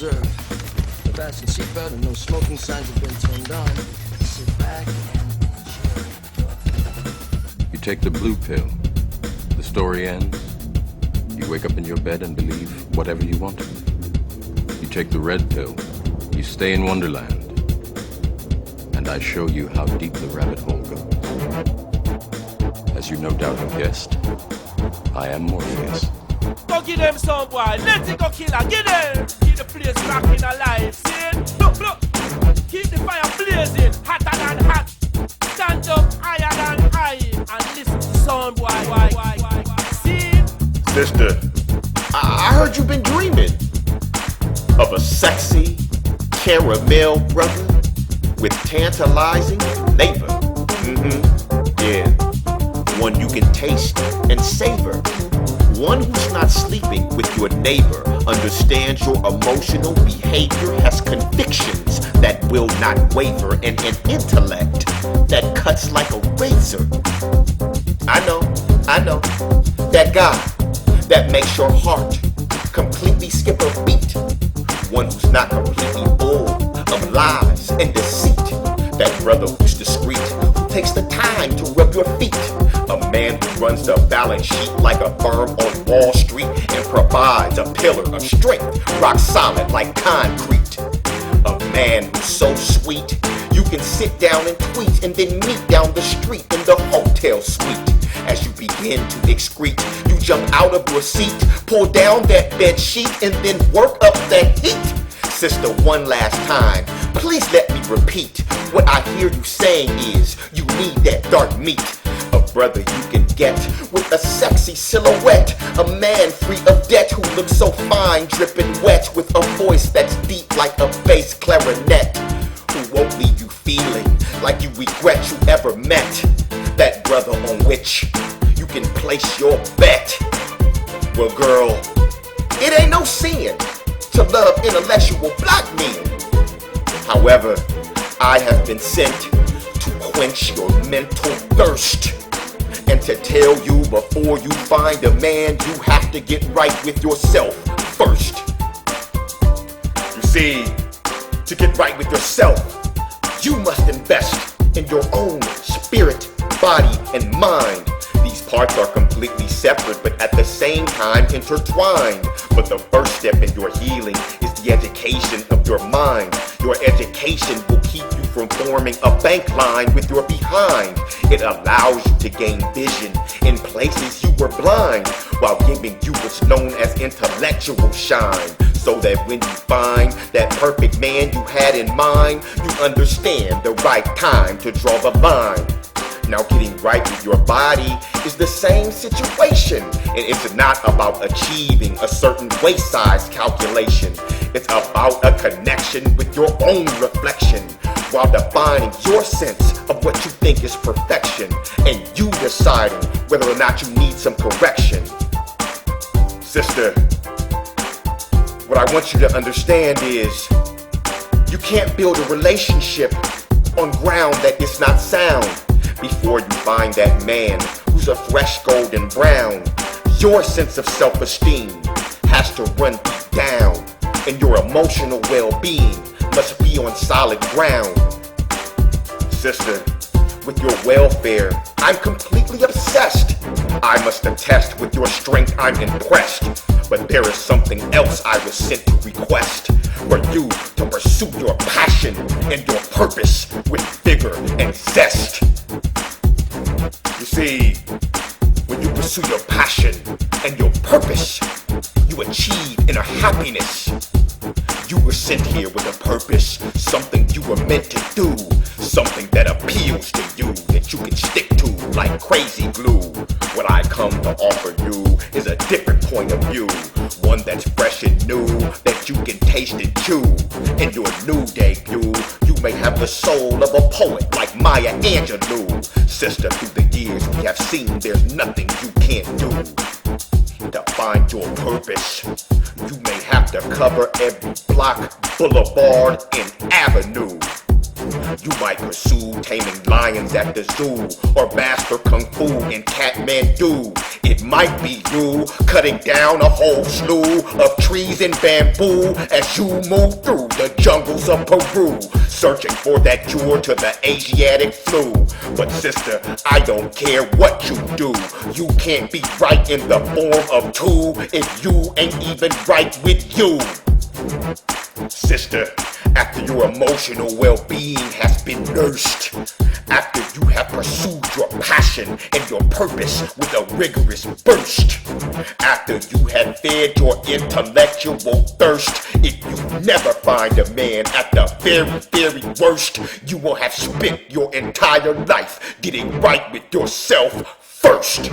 observe. The fasten seatbelt and no smoking signs have been turned on. Sit back and enjoy. You take the blue pill. The story ends. You wake up in your bed and believe whatever you want to. You take the red pill. You stay in Wonderland. And I show you how deep the rabbit hole goes. As you no doubt have guessed, I am Morpheus. Go get them some boy, let it go killer, get them! Keep the place rocking alive, see it? Look, look! Keep the fire blazing, hotter than hot. Stand up higher than high, and listen to sound boy, see it? Sister, I heard you've been dreaming of a sexy caramel brother with tantalizing labor. Yeah. One you can taste and savor. One who's not sleeping with your neighbor, understands your emotional behavior, has convictions that will not waver, and an intellect that cuts like a razor. I know, that guy that makes your heart completely skip a beat. One who's not completely full of lies and deceit. That brother who's discreet, who takes the time to rub your feet. A man who runs the balance sheet like a firm on Wall Street and provides a pillar of strength, rock solid like concrete. A man who's so sweet, you can sit down and tweet and then meet down the street in the hotel suite. As you begin to excrete, you jump out of your seat, pull down that bed sheet, and then work up that heat. Sister, one last time, please let me repeat. What I hear you saying is, you need that dark meat. A brother you can get with a sexy silhouette. A man free of debt who looks so fine, dripping wet, with a voice that's deep like a bass clarinet. Who won't leave you feeling like you regret you ever met. That brother on which you can place your bet. Well, girl, it ain't no sin to love intellectual black men. However, I have been sent to quench your mental thirst and to tell you before you find a man, you have to get right with yourself first. You see, to get right with yourself, you must invest in your own spirit, body, and mind. These parts are completely separate, but at the same time intertwined. But the first step in your healing is the education of your mind. Your education will keep you from forming a bank line with your behind. It allows you to gain vision in places you were blind, while giving you what's known as intellectual shine. So that when you find that perfect man you had in mind, you understand the right time to draw the line. Now getting right with your body is the same situation, and it's not about achieving a certain waist size calculation. It's about a connection with your own reflection, while defining your sense of what you think is perfection, and you deciding whether or not you need some correction. Sister, what I want you to understand is, you can't build a relationship on ground that is not sound. Before you find that man who's a fresh golden brown, your sense of self-esteem has to run deep down, and your emotional well-being must be on solid ground. Sister, with your welfare, I'm completely obsessed. I must attest with your strength I'm impressed. But there is something else I was sent to request. For you to pursue your passion and your purpose with vigor and zest. You see, when you pursue your passion and your purpose, you achieve inner happiness. You were sent here with a purpose, something you were meant to do, something that appeals to you, that you can stick to like crazy glue. What I come to offer you is a different point of view, one that's fresh and new, that you can taste and chew. In your new debut, you may have the soul of a poet like Maya Angelou. Sister, through the years we have seen there's nothing you can't do. To find your purpose, you may have to cover every block, boulevard, and avenue. You might pursue taming lions at the zoo, or master kung fu in Kathmandu. It might be you cutting down a whole slew of trees and bamboo as you move through the jungles of Peru, searching for that cure to the Asiatic flu. But sister, I don't care what you do, you can't be right in the form of two if you ain't even right with you. Sister, after your emotional well-being has been nursed, after you have pursued your passion and your purpose with a rigorous burst, after you have fed your intellectual thirst, if you never find a man at the very, very worst, you will have spent your entire life getting right with yourself first.